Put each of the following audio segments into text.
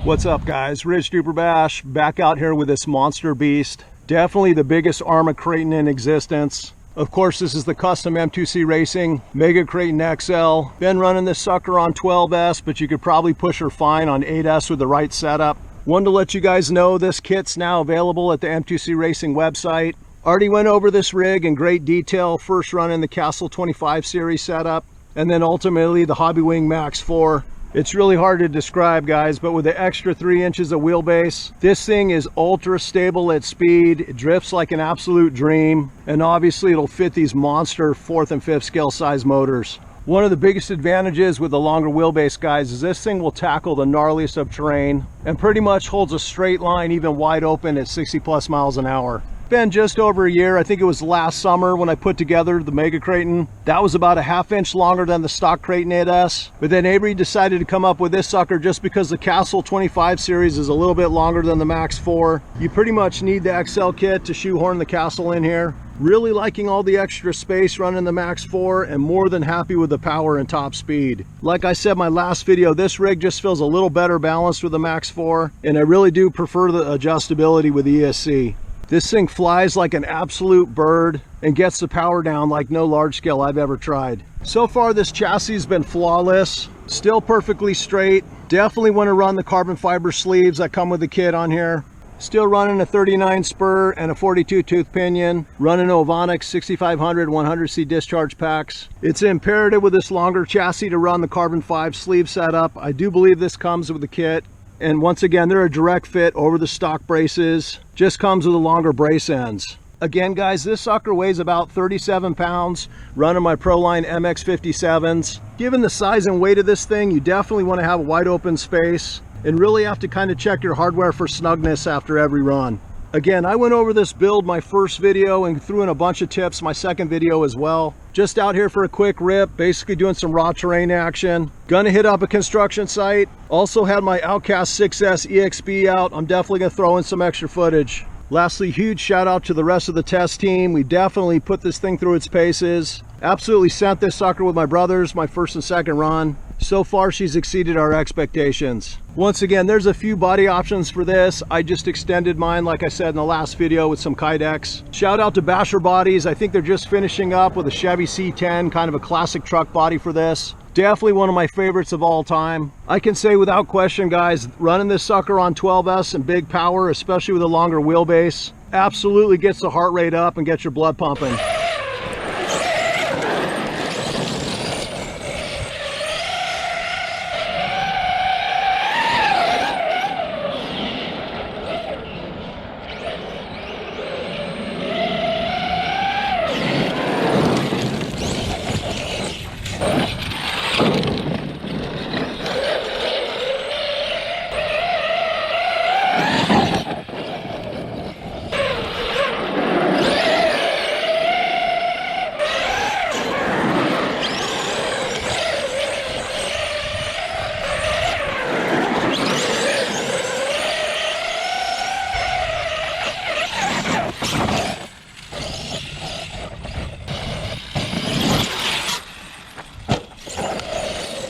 What's up guys, Rich Duper Bash back out here with this monster beast. Definitely the biggest ARRMA Kraton in existence. Of course, this is the custom M2C Racing Mega Kraton XL. Been running this sucker on 12S, but you could probably push her fine on 8S with the right setup. Wanted to let you guys know this kit's now available at the M2C Racing website. Already went over this rig in great detail, first running the Castle 25 series setup, and then ultimately the Hobbywing Max 4. It's really hard to describe, guys, but with the extra 3 inches of wheelbase, this thing is ultra stable at speed. It drifts like an absolute dream, and obviously it'll fit these monster 4th and 5th scale size motors. One of the biggest advantages with the longer wheelbase, guys, is this thing will tackle the gnarliest of terrain and pretty much holds a straight line even wide open at 60 plus miles an hour. Been just over a year. I think it was last summer when I put together the Mega Kraton. That was about a ½ inch longer than the stock Kraton 8S. But then Avery decided to come up with this sucker just because the Castle 25 series is a little bit longer than the Max 4. You pretty much need the XL kit to shoehorn the Castle in here. Really liking all the extra space running the Max 4 and more than happy with the power and top speed. Like I said in my last video, this rig just feels a little better balanced with the Max 4, and I really do prefer the adjustability with the ESC. This thing flies like an absolute bird and gets the power down like no large scale I've ever tried. So far this chassis has been flawless, still perfectly straight. Definitely want to run the carbon fiber sleeves that come with the kit on here. Still running a 39 spur and a 42 tooth pinion, running Ovonics 6500 100C discharge packs. It's imperative with this longer chassis to run the carbon 5 sleeve setup. I do believe this comes with the kit. And once again, they're a direct fit over the stock braces. Just comes with the longer brace ends. Again, guys, this sucker weighs about 37 pounds, running my Proline MX57s. Given the size and weight of this thing, you definitely want to have a wide open space and really have to kind of check your hardware for snugness after every run. Again, I went over this build my first video and threw in a bunch of tips my second video as well. Just out here for a quick rip, basically doing some raw terrain action. Gonna hit up a construction site. Also had my Outcast 6S EXP out. I'm definitely gonna throw in some extra footage. Lastly, huge shout out to the rest of the test team. We definitely put this thing through its paces. Absolutely sent this sucker with my brothers, my first and second run. So far, she's exceeded our expectations. Once again, there's a few body options for this. I just extended mine, like I said in the last video, with some Kydex. Shout out to Basher Bodies. I think they're just finishing up with a Chevy C10, kind of a classic truck body for this. Definitely one of my favorites of all time. I can say without question, guys, running this sucker on 12S and big power, especially with a longer wheelbase, absolutely gets the heart rate up and gets your blood pumping.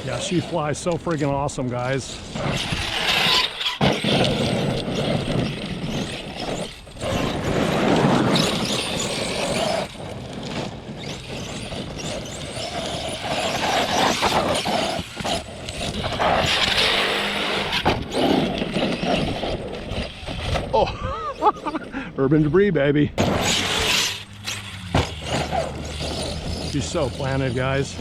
Yeah, she flies so friggin' awesome, guys. Oh, urban debris, baby. She's so planted, guys.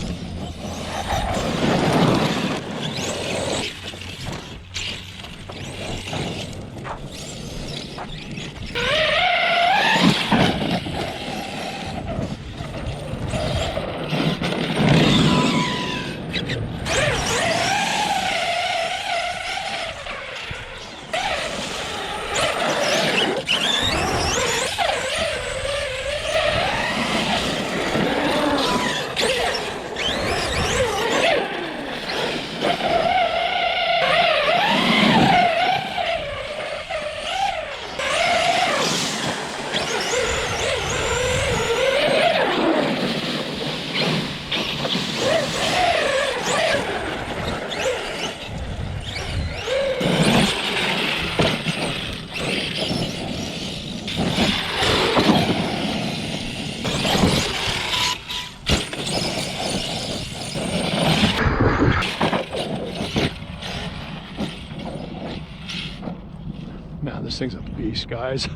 This thing's a beast, guys.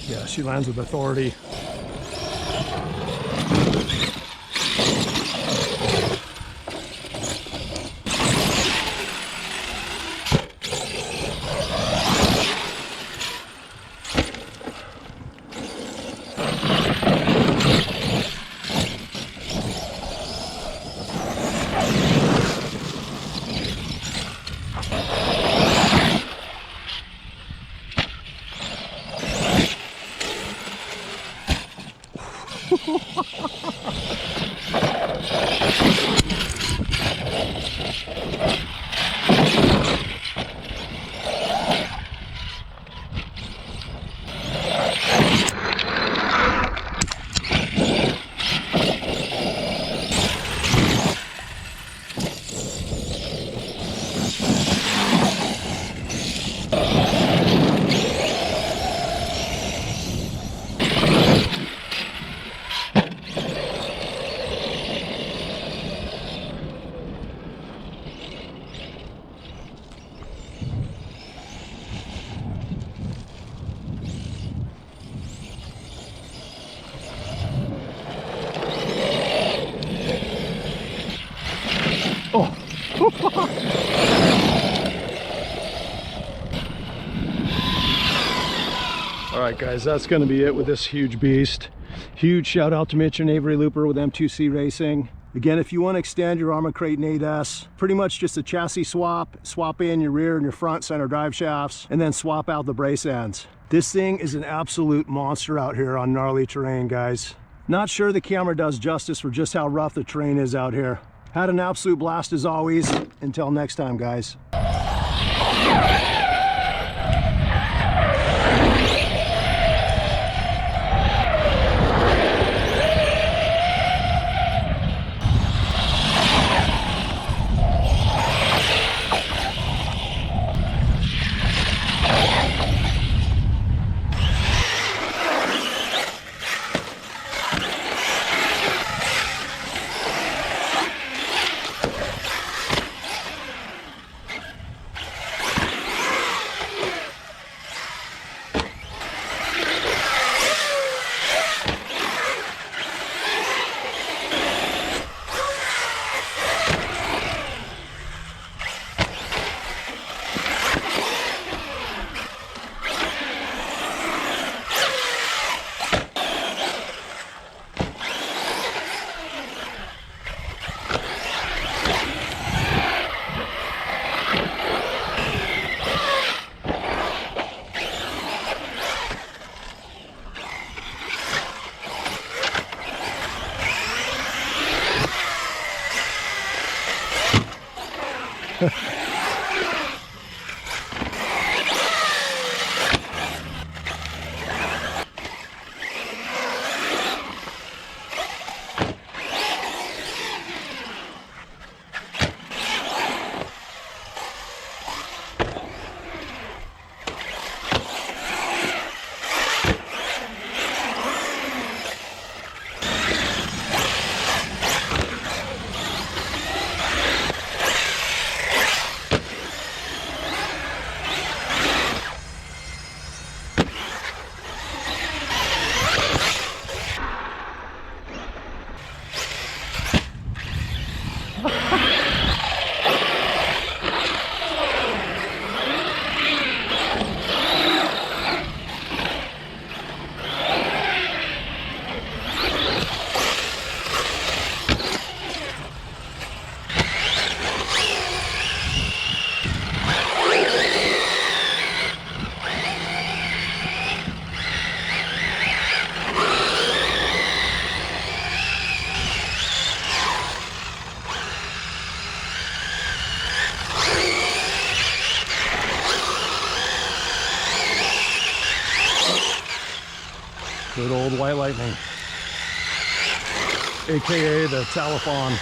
Yeah, she lands with authority. Oh. All right, guys, that's going to be it with this huge beast. Huge shout out to Mitch and Avery Looper with M2C Racing. Again, if you want to extend your ARRMA Kraton 8S, pretty much just a chassis swap in your rear and your front center drive shafts, and then swap out the brace ends. This thing is an absolute monster out here on gnarly terrain, guys. Not sure the camera does justice for just how rough the terrain is out here. Had an absolute blast as always. Until next time, guys. White Lightning, aka the Telephone.